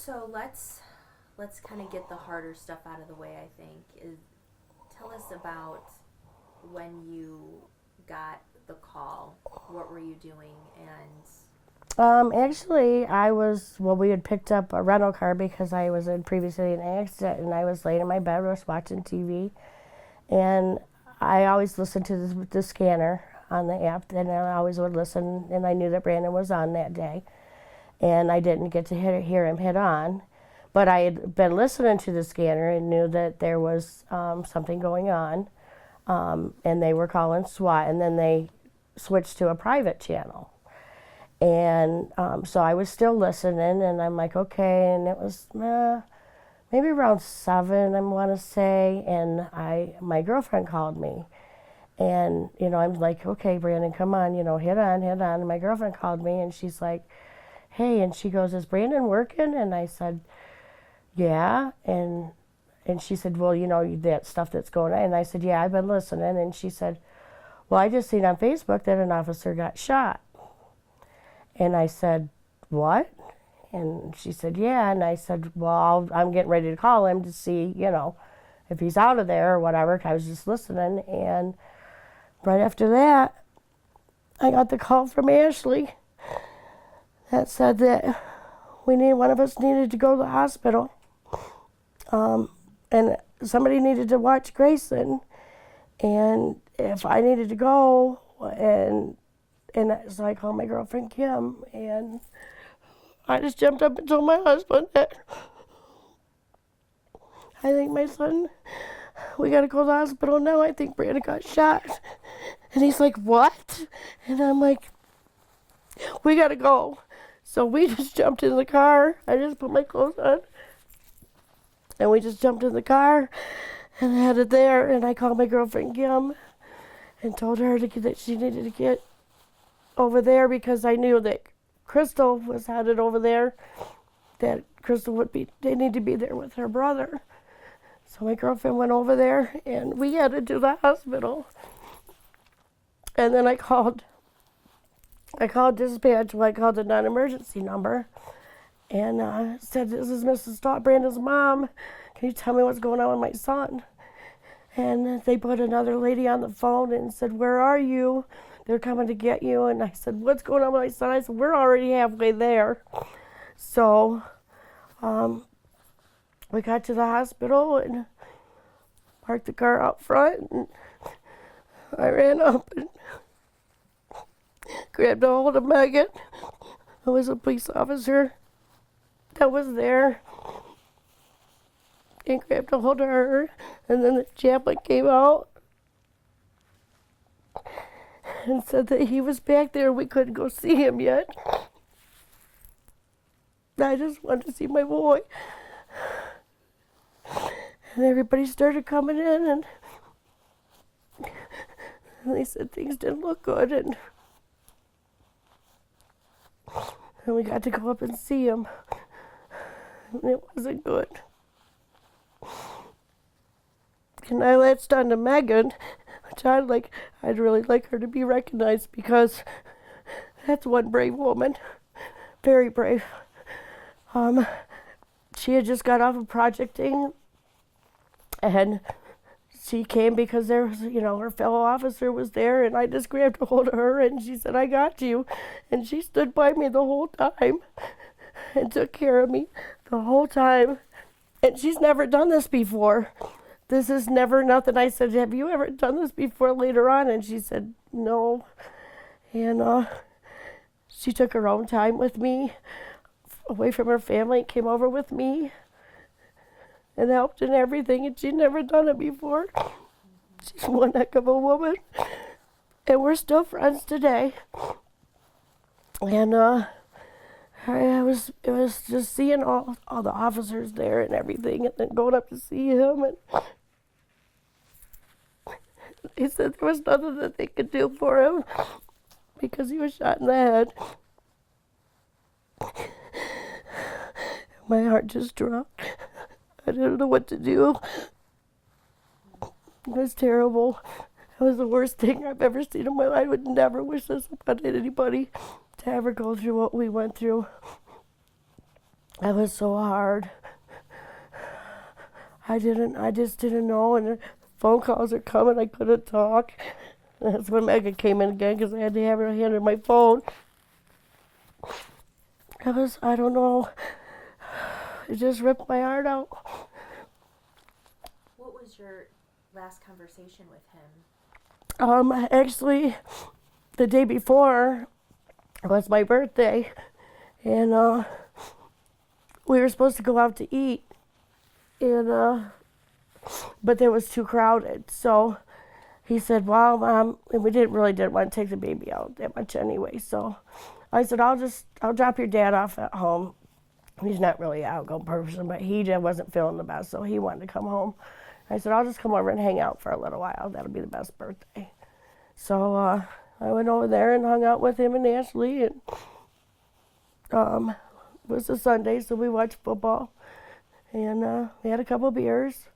So let's kind of get the harder stuff out of the way. I think tell us about when you got the call. What were you doing? And Actually, we had picked up a rental car because I was in previously an accident, and I was laying in my bed, I was watching TV, and I always listened to the scanner on the app, and I always would listen, and I knew that Brandon was on that day, and I didn't get to hear him hit on, but I had been listening to the scanner and knew that there was something going on, and they were calling SWAT, and then they switched to a private channel. And so I was still listening, and I'm like, okay, and it was maybe around 7, I want to say, and my girlfriend called me. And, I'm like, okay, Brandon, come on, hit on. And my girlfriend called me, and she's like, hey, and she goes, is Brandon working? And I said, yeah. And she said, well, that stuff that's going on. And I said, yeah, I've been listening. And she said, well, I just seen on Facebook that an officer got shot. And I said, what? And she said, yeah. And I said, well, I'm getting ready to call him to see, if he's out of there or whatever. I was just listening. And right after that, I got the call from Ashley that said that one of us needed to go to the hospital. And somebody needed to watch Grayson. And if I needed to go, and so I called my girlfriend Kim, and I just jumped up and told my husband that I think my son, we gotta go to the hospital now. I think Brandon got shot. And he's like, what? And I'm like, we gotta go. So we just jumped in the car. I just put my clothes on. And we just jumped in the car and headed there. And I called my girlfriend Kim and told her that she needed to get over there because I knew that Crystal was headed over there, that Crystal they need to be there with her brother. So my girlfriend went over there and we headed to the hospital. And then I called dispatch. Well, I called the non-emergency number and said, this is Mrs. Brandon's mom. Can you tell me what's going on with my son? And they put another lady on the phone and said, where are you? They're coming to get you. And I said, what's going on with my son? I said, we're already halfway there. So we got to the hospital and parked the car out front. And I ran up and grabbed a hold of Megan, who was a police officer that was there, and grabbed a hold of her. And then the chaplain came out and said that he was back there and we couldn't go see him yet. I just wanted to see my boy. And everybody started coming in, and they said things didn't look good, and we got to go up and see him, and it wasn't good. And I latched on to Megan, which I'd really like her to be recognized because that's one brave woman, very brave. She had just got off of projecting, and she came because there was, her fellow officer was there, and I just grabbed a hold of her, and she said, I got you. And she stood by me the whole time and took care of me the whole time. And she's never done this before. This is never nothing. I said, have you ever done this before later on? And she said, no. And she took her own time with me, away from her family, came over with me and helped in everything, and she'd never done it before. She's one heck of a woman, and we're still friends today. And it was just seeing all the officers there and everything, and then going up to see him, and they said there was nothing that they could do for him because he was shot in the head. My heart just dropped. I didn't know what to do. It was terrible. It was the worst thing I've ever seen in my life. I would never wish this upon anybody, to ever go through what we went through. That was so hard. I just didn't know, and the phone calls are coming, I couldn't talk. That's when Megan came in again because I had to have her hand in my phone. I don't know, it just ripped my heart out. What was your last conversation with him? Actually, the day before was my birthday, and we were supposed to go out to eat, and but it was too crowded. So he said, "Well, Mom," and we didn't want to take the baby out that much anyway. So I said, "I'll drop your dad off at home." He's not really an outgoing person, but he just wasn't feeling the best, so he wanted to come home. I said, "I'll just come over and hang out for a little while. That'll be the best birthday." So I went over there and hung out with him and Ashley, and it was a Sunday, so we watched football, and we had a couple beers,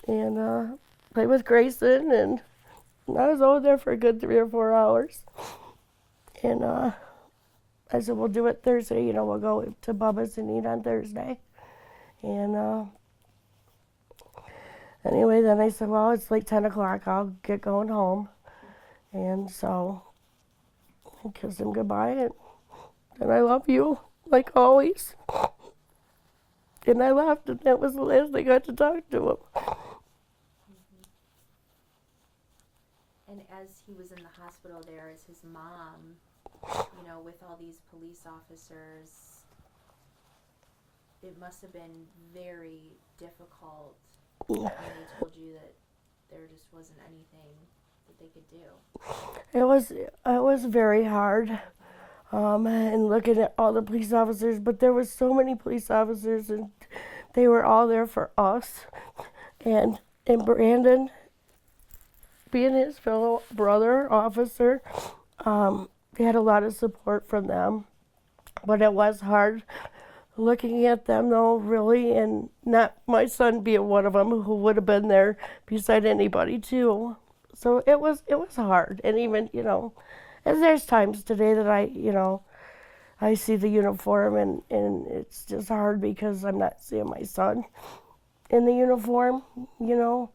and played with Grayson, and I was over there for a good 3 or 4 hours. And I said, "We'll do it Thursday, we'll go to Bubba's and eat on Thursday." And anyway, then I said, "Well, it's like 10 o'clock, I'll get going home." And so I kissed him goodbye, and I love you, like always. And I left, and that was the last I got to talk to him. And as he was in the hospital there, as his mom, with all these police officers, it must have been very difficult when they told you that there just wasn't anything that they could do. It was very hard, and looking at all the police officers, but there was so many police officers, and they were all there for us. And Brandon, being his fellow brother officer, he had a lot of support from them, but it was hard looking at them, though, really, and not my son being one of them, who would have been there beside anybody too. So it was hard. And even, and there's times today that I see the uniform, and it's just hard because I'm not seeing my son in the uniform. It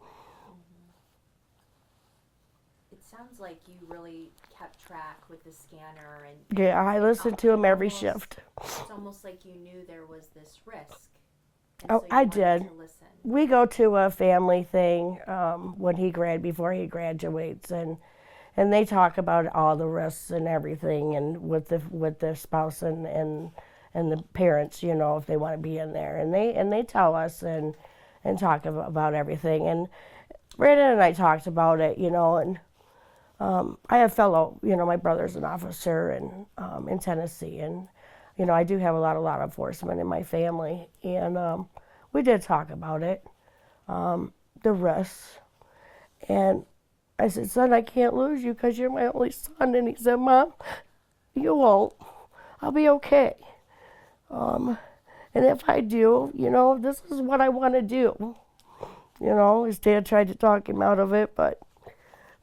sounds like you really kept track with the scanner, and Yeah, I listened to him every shift. It's almost like you knew there was this risk. Oh, so I did. To listen. We go to a family thing before he graduates, and they talk about all the risks and everything, and with the spouse and the parents, if they want to be in there, and they tell us and talk about everything. And Brandon and I talked about it, and I have my brother's an officer in Tennessee, and I do have a lot of law enforcement in my family, and we did talk about it, the risks. And I said, "Son, I can't lose you because you're my only son." And he said, "Mom, you won't. I'll be okay. And if I do, this is what I want to do." His dad tried to talk him out of it, but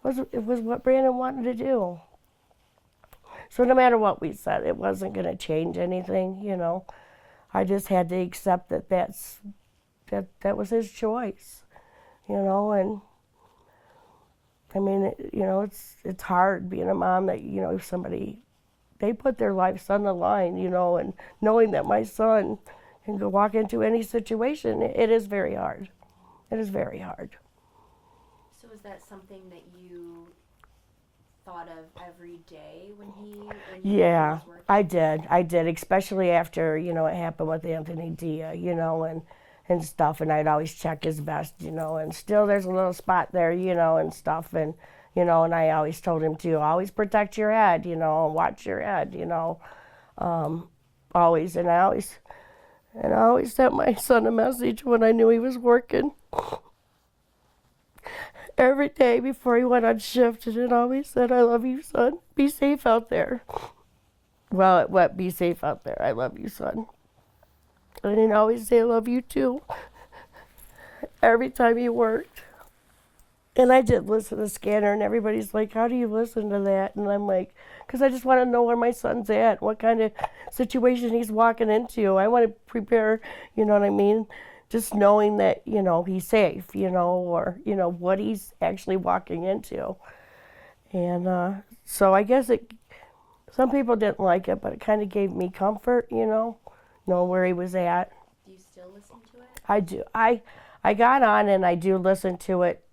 it was what Brandon wanted to do. So no matter what we said, it wasn't going to change anything, I just had to accept that was his choice, and I mean, it's hard being a mom that, they put their lives on the line, and knowing that my son can go walk into any situation, it is very hard. It is very hard. So is that something that you thought of every day when Yeah, was working? I did, especially after, it happened with Anthony Dia, and stuff, and I'd always check his vest, and still there's a little spot there, and stuff, and, and I always told him to always protect your head, and watch your head, always, and I always sent my son a message when I knew he was working. Every day before he went on shift, and it always said, "I love you, son. Be safe out there." Well, be safe out there. I love you, son. And he'd always say, "I love you too," every time he worked. And I did listen to the scanner, and everybody's like, "How do you listen to that?" And I'm like, because I just want to know where my son's at, what kind of situation he's walking into. I want to prepare, you know what I mean? Just knowing that, he's safe, or, what he's actually walking into. And so I guess some people didn't like it, but it kind of gave me comfort, know where he was at. Do you still listen to it? I do. I got on and I do listen to it.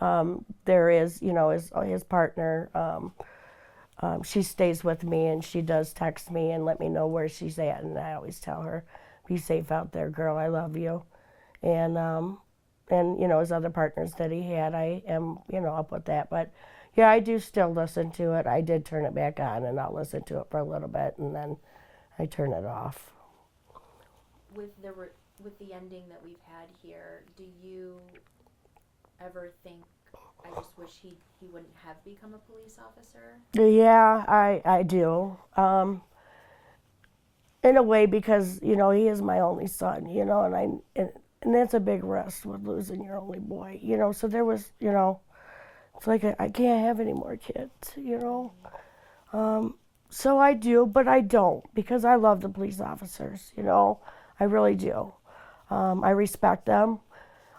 There is, his partner. She stays with me and she does text me and let me know where she's at, and I always tell her, "Be safe out there, girl. I love you." And his other partners that he had, I am, up with that. But yeah, I do still listen to it. I did turn it back on, and I'll listen to it for a little bit, and then I turn it off. With the ending that we've had here, do you ever think, I just wish he wouldn't have become a police officer? Yeah, I do. In a way, because, he is my only son, and that's a big risk with losing your only boy, so there was, it's like I can't have any more kids, So I do, but I don't, because I love the police officers, I really do. I respect them.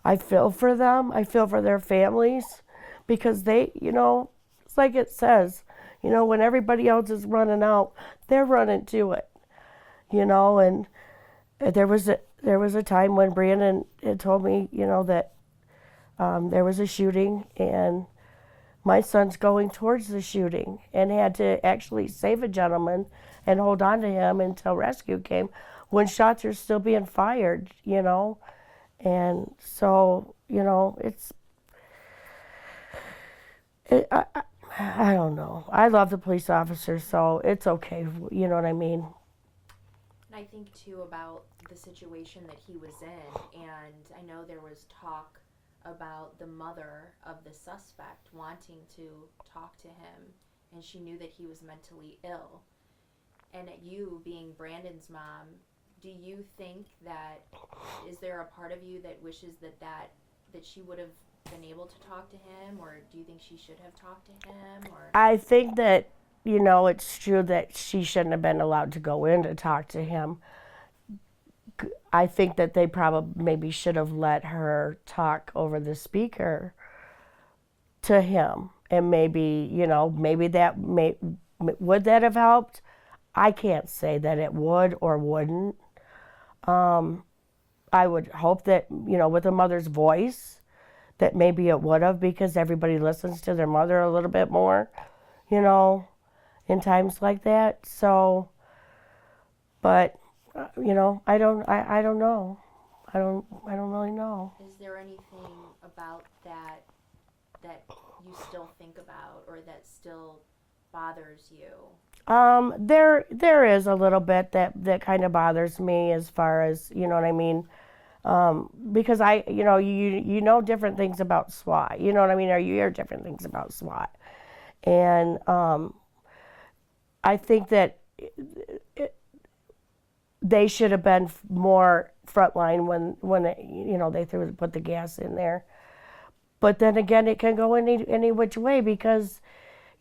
I feel for them. I feel for their families, because they, it's like it says, when everybody else is running out, they're running to it, and there was a time when Brandon had told me, that there was a shooting, and my son's going towards the shooting and had to actually save a gentleman and hold on to him until rescue came when shots are still being fired, And so, I don't know. I love the police officers, so it's okay, you know what I mean? And I think, too, about the situation that he was in, and I know there was talk about the mother of the suspect wanting to talk to him, and she knew that he was mentally ill. And you, being Brandon's mom, do you think that, is there a part of you that wishes that she would have been able to talk to him, or do you think she should have talked to him? Or I think that, it's true that she shouldn't have been allowed to go in to talk to him. I think that they probably maybe should have let her talk over the speaker to him, and maybe, maybe would that have helped? I can't say that it would or wouldn't. I would hope that, with a mother's voice, that maybe it would have, because everybody listens to their mother a little bit more, in times like that. So, but, I don't know. I don't really know. Is there anything about that you still think about, or that still bothers you? There is a little bit that kind of bothers me, as far as, you know what I mean? Because you know different things about SWAT, you know what I mean? Or you hear different things about SWAT. And, I think that they should have been more frontline when they put the gas in there. But then again, it can go any which way, because,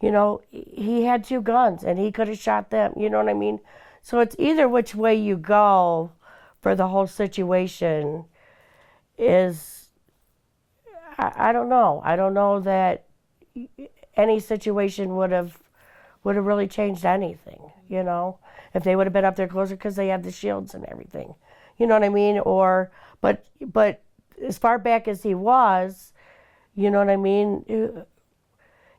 he had 2 guns and he could have shot them, you know what I mean? So it's either which way you go for the whole situation is, I don't know. I don't know that any situation would have really changed anything, if they would have been up there closer, because they have the shields and everything, you know what I mean? Or, but as far back as he was, you know what I mean?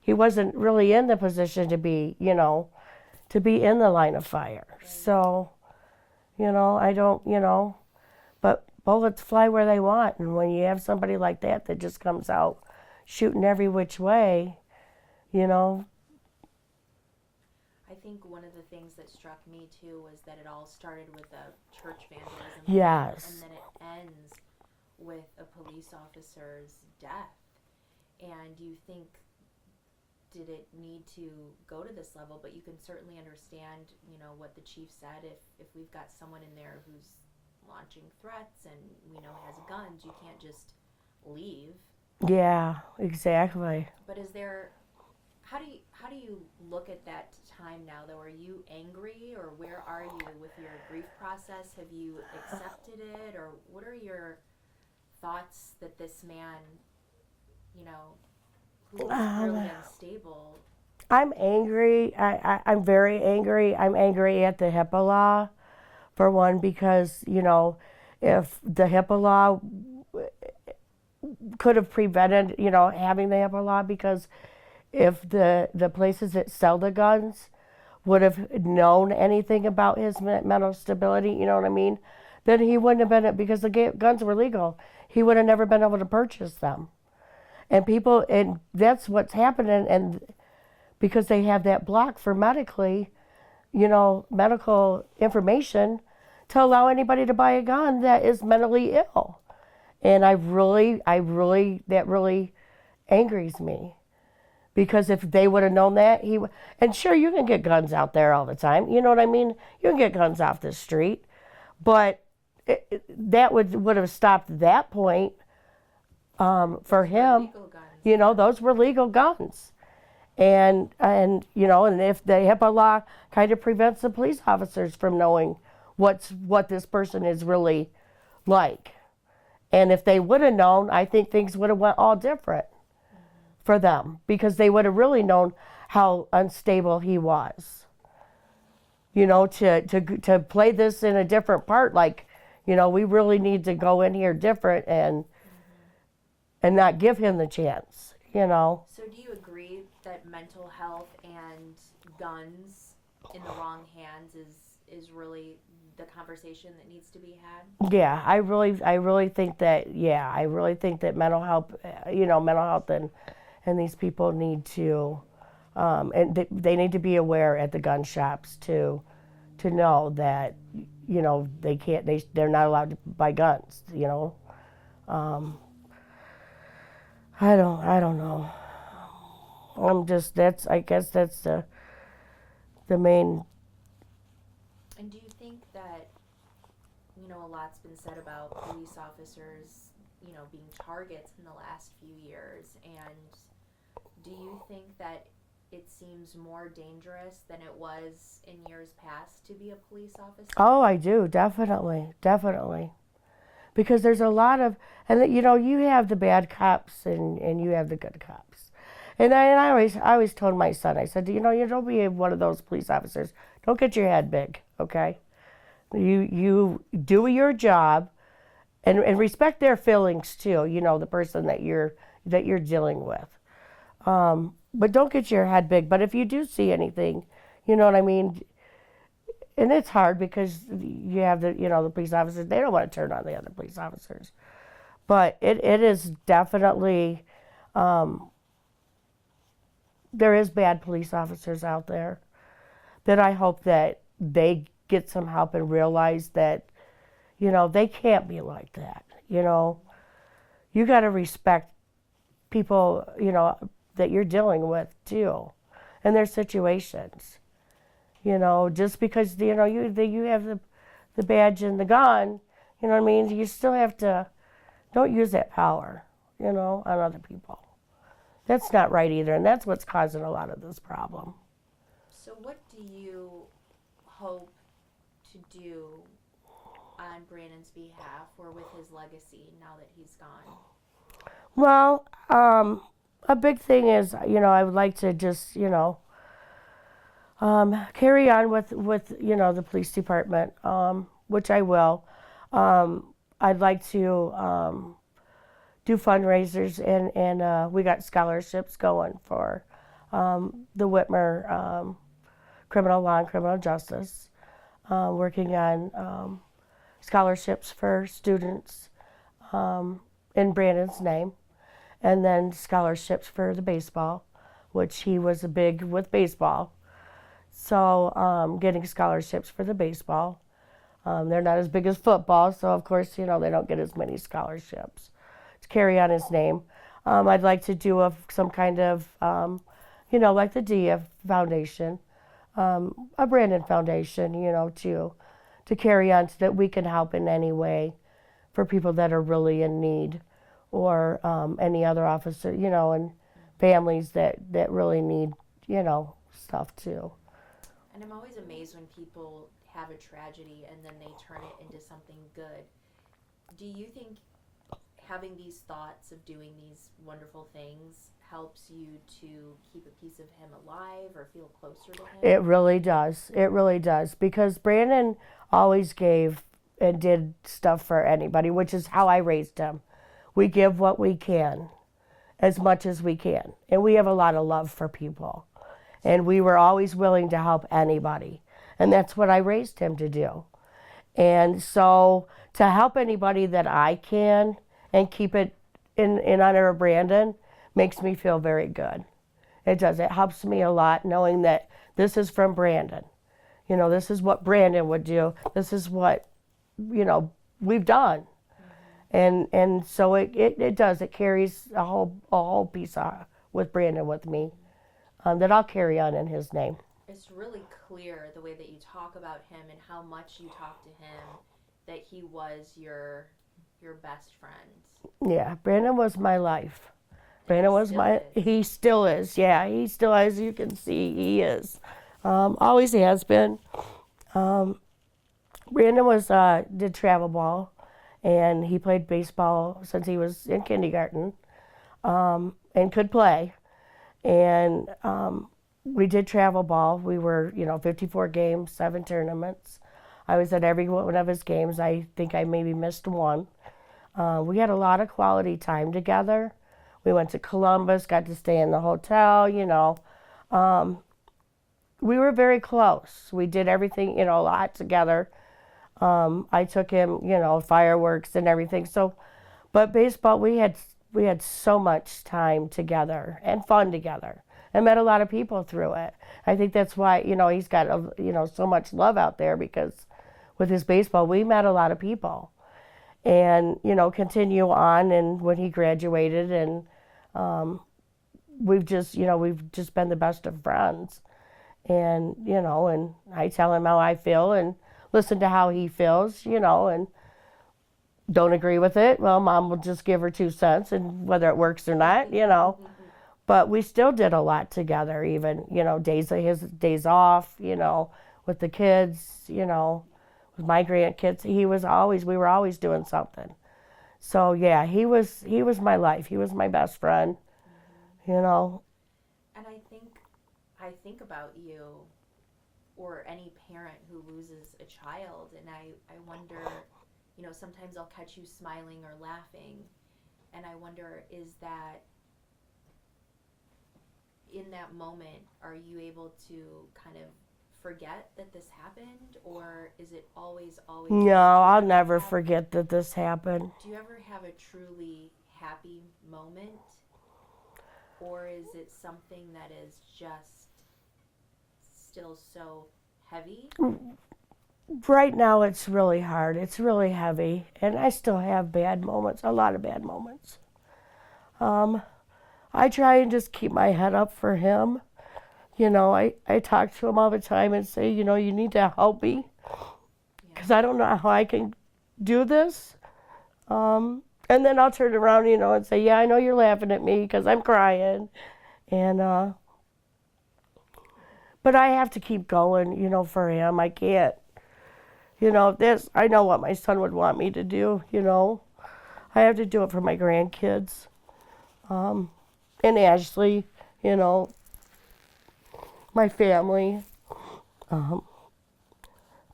He wasn't really in the position to be, to be in the line of fire. So, I don't, but bullets fly where they want. And when you have somebody like that just comes out shooting every which way, I think one of the things that struck me, too, was that it all started with a church vandalism. Yes. And then it ends with a police officer's death. And you think, did it need to go to this level? But you can certainly understand, what the chief said. If we've got someone in there who's launching threats and has guns, you can't just leave. Yeah, exactly. But is there, how do you look at that time now, though? Are you angry, or where are you with your grief process? Have you accepted it, or what are your thoughts that this man, you know, who is clearly unstable? I'm angry. I'm very angry. I'm angry at the HIPAA law, for one, because, you know, if the HIPAA law could have prevented, you know, having the HIPAA law, because if the places that sell the guns would have known anything about his mental stability, you know what I mean, then he wouldn't have been, because the guns were legal, he would have never been able to purchase them. And people, and that's what's happening, and because they have that block for medically, you know, medical information to allow anybody to buy a gun that is mentally ill. And that really angers me. Because if they would have known that, and sure, you can get guns out there all the time, you know what I mean? You can get guns off the street, but that would have stopped that point for him. You know, those were legal guns. And you know, and if the HIPAA law kind of prevents the police officers from knowing what this person is really like. And if they would have known, I think things would have went all different for them, because they would have really known how unstable he was. You know, to play this in a different part, like, you know, we really need to go in here different and not give him the chance, you know. So do you agree that mental health and guns in the wrong hands is really the conversation that needs to be had? Yeah, I really think that, mental health, you know, mental health and these people need to, and they need to be aware at the gun shops to know that, you know, they're not allowed to buy guns, you know. I don't know. I guess that's the main. And do you think that, you know, a lot's been said about police officers, you know, being targets in the last few years, and do you think that it seems more dangerous than it was in years past to be a police officer? Oh, I do, definitely. Because there's a lot of, and you know, you have the bad cops and you have the good cops. And I always told my son, I said, you know, you don't be one of those police officers. Don't get your head big, okay? You do your job, and respect their feelings too. You know, the person that you're dealing with. But don't get your head big. But if you do see anything, you know what I mean. And it's hard because you have the police officers. They don't want to turn on the other police officers. But it is definitely, there is bad police officers out there that I hope that they get some help and realize that, you know, they can't be like that. You know, you got to respect people, you know, that you're dealing with too, and their situations. You know, just because, you know, you have the badge and the gun, you know what I mean? You still have to, don't use that power, you know, on other people. That's not right either, and that's what's causing a lot of this problem. So what do you hope to do on Brandon's behalf or with his legacy now that he's gone? Well, a big thing is, you know, I would like to just, you know, carry on with you know, the police department, which I will. I'd like to do fundraisers, and we got scholarships going for the Whitmer criminal law and criminal justice, working on scholarships for students in Brandon's name, and then scholarships for the baseball, which he was big with baseball. So getting scholarships for the baseball. They're not as big as football, so of course, you know, they don't get as many scholarships to carry on his name. I'd like to do some kind of, you know, like the DF Foundation, a Brandon Foundation, you know, to carry on so that we can help in any way for people that are really in need, or any other officer, you know, and families that really need, you know, stuff too. And I'm always amazed when people have a tragedy and then they turn it into something good. Do you think having these thoughts of doing these wonderful things helps you to keep a piece of him alive or feel closer to him? It really does. It really does. Because Brandon always gave and did stuff for anybody, which is how I raised him. We give what we can, as much as we can. And we have a lot of love for people. And we were always willing to help anybody. And that's what I raised him to do. And so to help anybody that I can and keep it in honor of Brandon makes me feel very good. It does. It helps me a lot knowing that this is from Brandon. You know, this is what Brandon would do. This is what, you know, we've done. And so it does. It carries a whole piece with Brandon with me that I'll carry on in his name. It's really clear the way that you talk about him and how much you talk to him that he was your best friend. Yeah, Brandon was my life. Brandon was he still is. Yeah, he still, as you can see, he is. Always has been. Brandon did travel ball, and he played baseball since he was in kindergarten, and could play. And we did travel ball. We were, 54 games, 7 tournaments. I was at every one of his games. I think I maybe missed one. We had a lot of quality time together. We went to Columbus, got to stay in the hotel, we were very close. We did everything, a lot together. I took him, fireworks and everything. So, but baseball, we had so much time together and fun together, and met a lot of people through it. I think that's why, he's got, so much love out there, because with his baseball, we met a lot of people. And, continue on, and when he graduated, and we've just been the best of friends. And, and I tell him how I feel and listen to how he feels, and don't agree with it. Well, Mom will just give her 2 cents, and whether it works or not, But we still did a lot together, even, his days off, with the kids, with my grandkids. We were always doing something. So yeah, he was my life. He was my best friend, And I think about you, or any parent who loses a child, and I wonder, sometimes I'll catch you smiling or laughing, and I wonder, is that in that moment, are you able to kind of forget that this happened, or is it always? No, I'll never forget that this happened. Do you ever have a truly happy moment, or is it something that is just still so heavy? Right now it's really hard. It's really heavy, and I still have bad moments, a lot of bad moments. I try and just keep my head up for him. I talk to him all the time and say, you need to help me, because I don't know how I can do this. And then I'll turn around, and say, yeah, I know you're laughing at me because I'm crying. And, but I have to keep going, for him. I can't, I know what my son would want me to do, I have to do it for my grandkids. And Ashley, my family.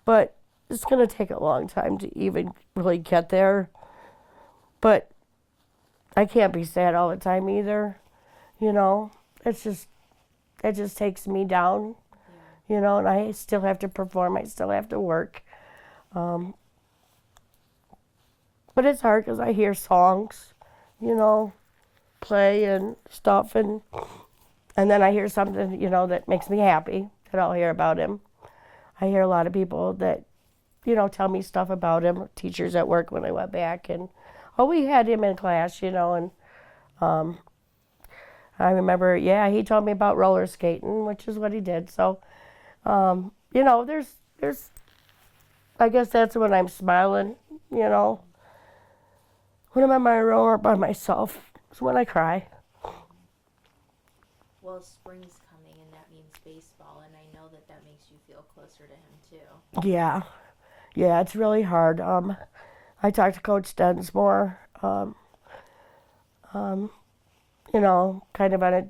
But it's going to take a long time to even really get there. But I can't be sad all the time either. It just takes me down, and I still have to perform. I still have to work. But it's hard because I hear songs, play and stuff, and then I hear something, that makes me happy, that I'll hear about him. I hear a lot of people that, tell me stuff about him, teachers at work when I went back, and, we had him in class, and I remember, he told me about roller skating, which is what he did. So, there's, I guess that's when I'm smiling, when I'm in my room or by myself, is when I cry. Well, spring's coming, and that means baseball, and I know know that that makes you feel closer to him too. Yeah. Yeah, it's really hard. I talk to Coach Densmore, you know, kind of on a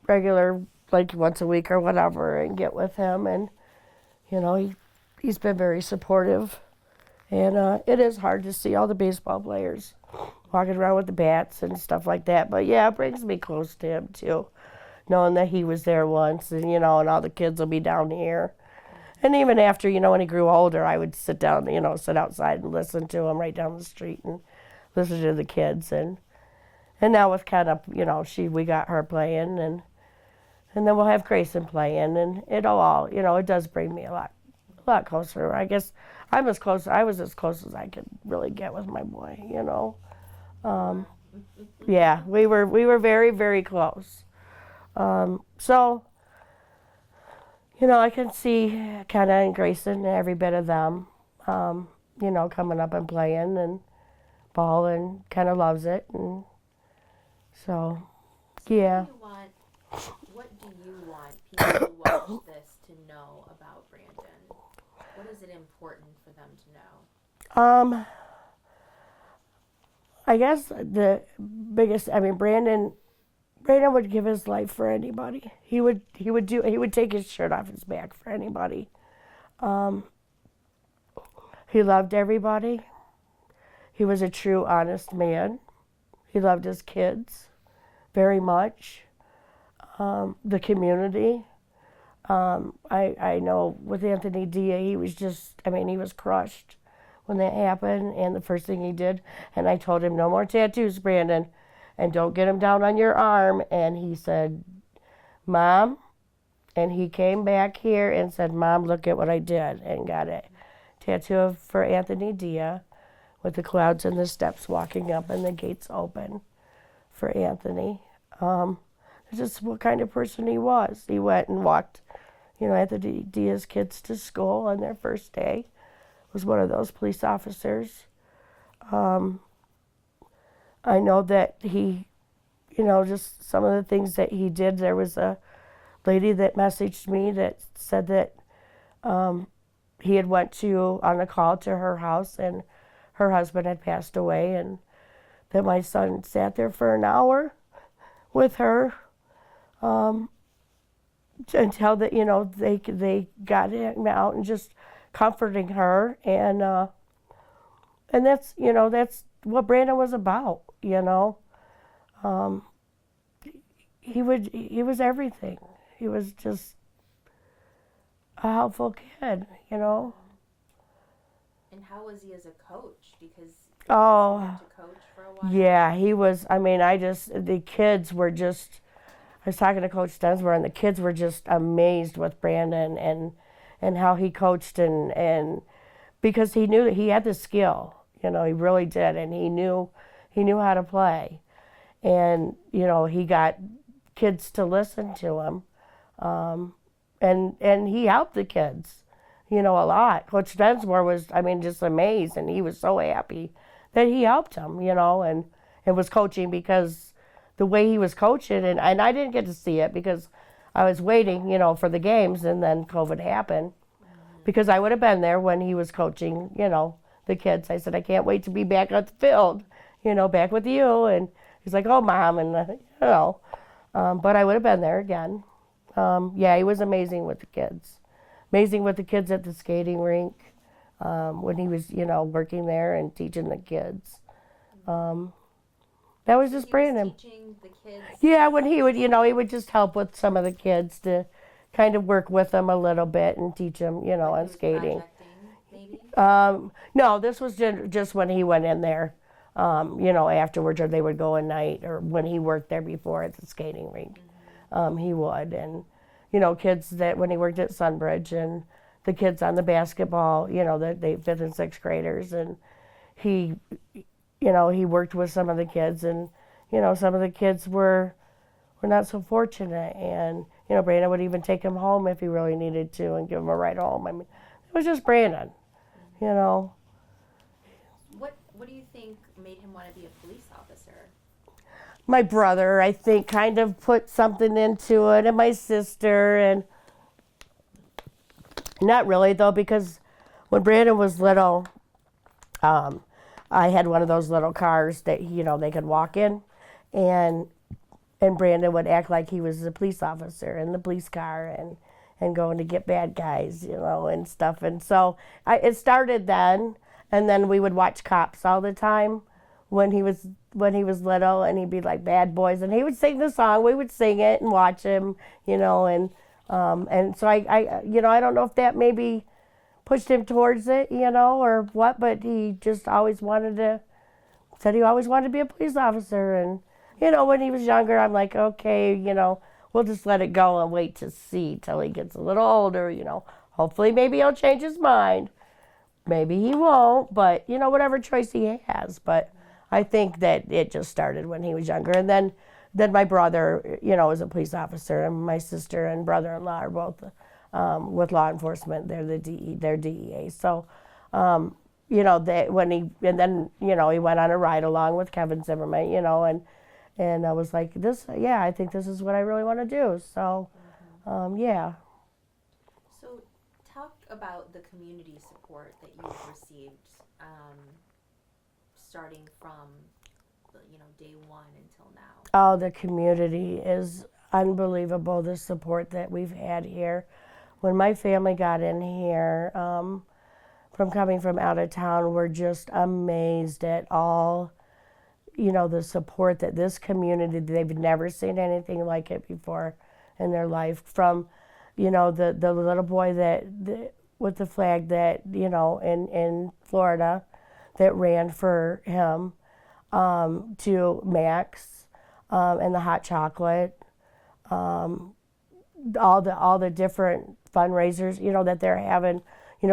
regular, like once a week or whatever, and get with him. And, you know, he's been very supportive. And it is hard to see all the baseball players walking around with the bats and stuff like that. But yeah, it brings me close to him too, knowing that he was there once, and, you know, and all the kids will be down here. And even after, you know, when he grew older, I would sit down, you know, sit outside and listen to him right down the street and listen to the kids. And now with kind of, you know, we got her playing, and then we'll have Grayson playing, and it'll all, you know, it does bring me a lot closer. I guess I was as close as I could really get with my boy, you know. Yeah, we were very, very close. So, you know, I can see kind of in Grayson and every bit of them, you know, coming up and playing and ball, and kind of loves it. And so yeah. What do you want people who watch this to know about Brandon? What is it important for them to know? I guess the biggest, I mean, Brandon would give his life for anybody. He would take his shirt off his back for anybody. He loved everybody. He was a true, honest man. He loved his kids very much. The community. I know with Anthony Dia, he was just, I mean, he was crushed when that happened. And the first thing he did, and I told him, no more tattoos, Brandon, and don't get them down on your arm. And he said, Mom, and he came back here and said, Mom, look at what I did, and got a tattoo for Anthony Dia with the clouds and the steps walking up and the gates open for Anthony. It's just what kind of person he was. He went and walked, you know, Anthony Dia's kids to school on their first day. Was one of those police officers. I know that he, you know, just some of the things that he did. There was a lady that messaged me that said that he had went on a call to her house, and her husband had passed away, and that my son sat there for an hour with her until that, you know, they got him out, and just comforting her, and that's, you know, that's what Brandon was about, you know. He was everything. He was just a helpful kid, you know. And how was he as a coach? Because Oh, he had to coach for a while. yeah, he was. I mean, the kids were just, I was talking to Coach Densmore, and the kids were just amazed with Brandon and how he coached, and because he knew that he had the skill, you know, he really did, and he knew how to play. And, you know, he got kids to listen to him, and he helped the kids, you know, a lot. Coach Densmore was, I mean, just amazed, and he was so happy that he helped him, you know, and was coaching, because the way he was coaching, and I didn't get to see it because I was waiting, you know, for the games, and then COVID happened, because I would have been there when he was coaching, you know, the kids. I said, I can't wait to be back on the field, you know, back with you. And he's like, oh, Mom, and, you know, but I would have been there again. Yeah, he was amazing with the kids. Amazing with the kids at the skating rink, when he was, you know, working there and teaching the kids. That was just Brandon. Teaching the kids. Yeah, when he would, you know, he would just help with some of the kids to kind of work with them a little bit and teach them, you know, on skating. Maybe? No, this was just when he went in there, you know, afterwards, or they would go at night, or when he worked there before at the skating rink. He would, and, you know, kids that when he worked at Sunbridge, and the kids on the basketball, you know, the 5th and 6th graders, and he, you know, he worked with some of the kids, and, you know, some of the kids were not so fortunate, and, you know, Brandon would even take him home if he really needed to and give him a ride home. I mean, it was just Brandon, you know. What do you think made him want to be a police officer? My brother, I think, kind of put something into it, and my sister, and Not really though, because when Brandon was little, I had one of those little cars that they could walk in, and Brandon would act like he was a police officer in the police car and going to get bad guys, and stuff. And so it started then, and then we would watch Cops all the time when he was little, and he'd be like Bad Boys, and he would sing the song. We would sing it and watch him, and so I don't know if that maybe pushed him towards it, or what, but he just always said he always wanted to be a police officer. And, when he was younger, I'm like, okay, we'll just let it go and wait to see till he gets a little older, Hopefully maybe he'll change his mind. Maybe he won't, but, whatever choice he has. But I think that it just started when he was younger. And then my brother, is a police officer, and my sister and brother-in-law are both with law enforcement. They're DEA. So, he went on a ride along with Kevin Zimmerman, and I was like, I think this is what I really want to do. So, yeah. So, talk about the community support that you've received, starting from, day one until now. Oh, the community is unbelievable, the support that we've had here. When my family got in here, from coming from out of town, we're just amazed at all, the support that this community, they've never seen anything like it before in their life. From, the little boy with the flag that, in Florida that ran for him, to Max, and the hot chocolate, all the different fundraisers, that they're having,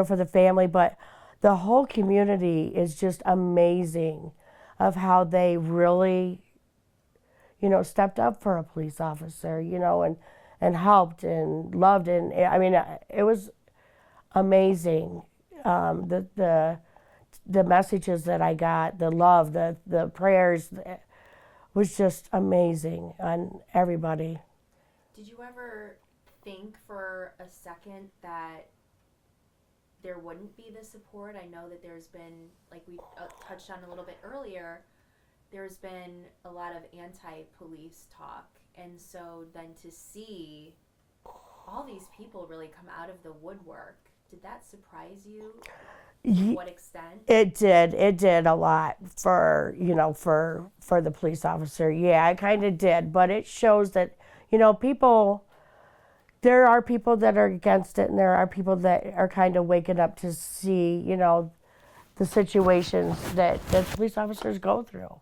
for the family. But the whole community is just amazing of how they really, stepped up for a police officer, and helped and loved. And I mean, it was amazing. The messages that I got, the love, the prayers, was just amazing on everybody. Did you ever think for a second that there wouldn't be the support? I know that there's been, like we touched on a little bit earlier, there's been a lot of anti-police talk. And so then to see all these people really come out of the woodwork, did that surprise you? To what extent? It did a lot for the police officer. Yeah, it kind of did. But it shows that, there are people that are against it, and there are people that are kind of waking up to see, the situations that police officers go through,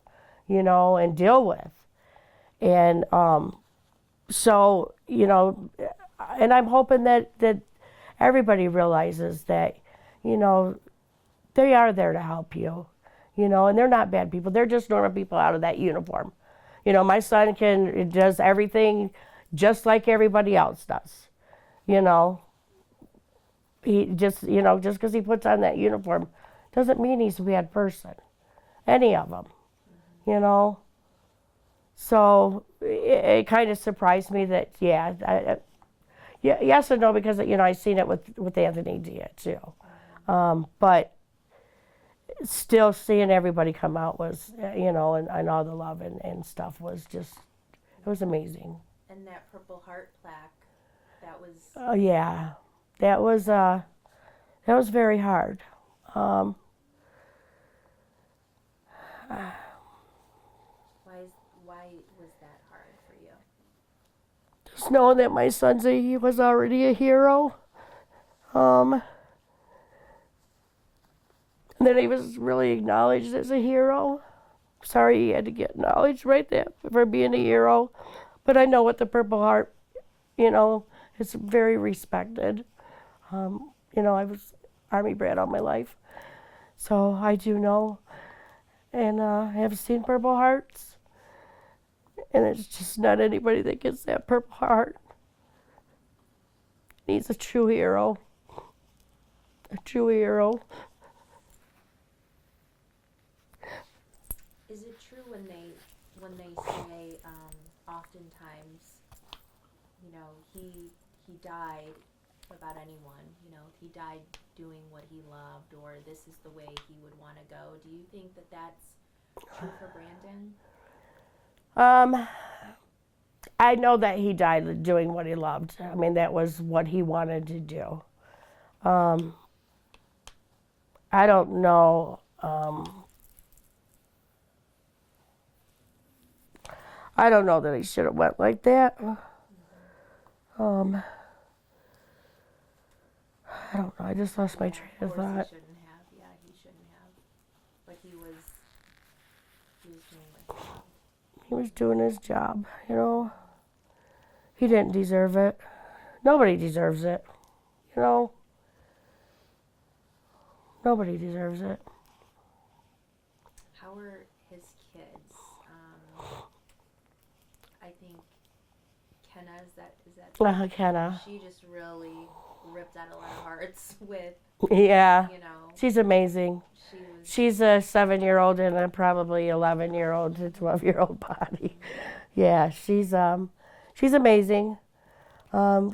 and deal with. And so, and I'm hoping that everybody realizes that, they are there to help you, and they're not bad people. They're just normal people out of that uniform. My son does everything just like everybody else does. He just because he puts on that uniform doesn't mean he's a bad person. Any of them, So it kind of surprised me that, yes and no, because, I seen it with Anthony Dia too. But still seeing everybody come out was, and all the love and stuff was just, it was amazing. And that Purple Heart plaque, that was... Oh, yeah. That was very hard. Why was that hard for you? Just knowing that my son, he was already a hero. And then he was really acknowledged as a hero. Sorry he had to get acknowledged right there for being a hero. But I know with the Purple Heart, it's very respected. I was Army brat all my life. So I do know. And I have seen Purple Hearts. And it's just not anybody that gets that Purple Heart. He's a true hero. A true hero. Is it true when they say oftentimes, he died about anyone. You know, he died doing what he loved, or this is the way he would want to go. Do you think that that's true for Brandon? I know that he died doing what he loved. I mean, that was what he wanted to do. I don't know. I don't know that he should have went like that. I don't know. I just lost my train of thought. He shouldn't have. Yeah, he shouldn't have. But he was doing his job. He was doing his job, you know. He didn't deserve it. Nobody deserves it, you know. Nobody deserves it. How are his kids? I think Kenna, is that Kenna. she just really ripped out a lot of hearts with, Yeah. you know. She's amazing. She's a 7-year-old in a probably 11-year-old to 12-year-old body. Yeah, she's amazing.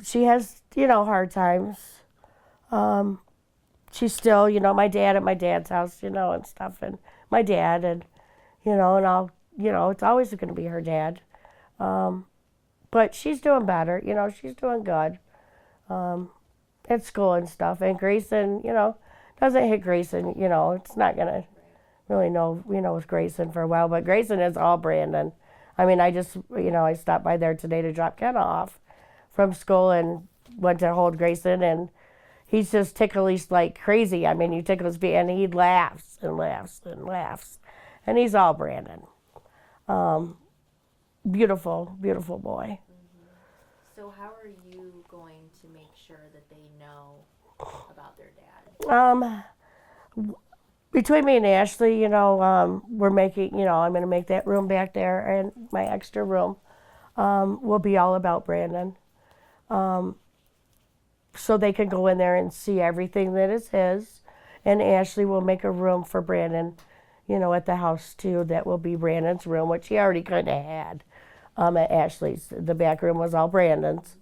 She has, you know, hard times. She's still, you know, my dad at my dad's house, you know, and stuff, and my dad, and, you know, and I'll, you know, it's always going to be her dad. But she's doing better, you know, she's doing good at school and stuff. And Grayson, you know, doesn't hit Grayson, you know, it's not going to really know, you know, with Grayson for a while. But Grayson is all Brandon. I mean, I just, you know, I stopped by there today to drop Kenna off from school and went to hold Grayson, and he's just ticklish like crazy. I mean, you tickle his feet, and he laughs and laughs and laughs. And he's all Brandon. Beautiful, beautiful boy. Mm-hmm. So how are you going to make sure that they know about their dad? Between me and Ashley, you know, we're making, you know, I'm going to make that room back there, and my extra room will be all about Brandon. So they can go in there and see everything that is his. And Ashley will make a room for Brandon, you know, at the house too. That will be Brandon's room, which he already kind of had at Ashley's. The back room was all Brandon's.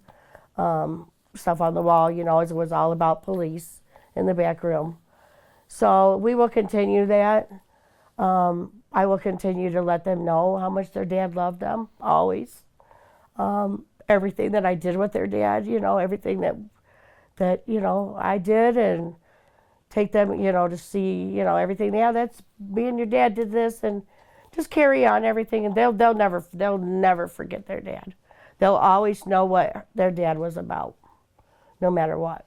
Stuff on the wall, you know, it was all about police in the back room. So we will continue that. I will continue to let them know how much their dad loved them, always. Everything that I did with their dad, you know, everything that you know, I did, and take them, you know, to see, you know, everything. Yeah, that's me and your dad did this, and just carry on everything, and they'll never forget their dad. They'll always know what their dad was about, no matter what.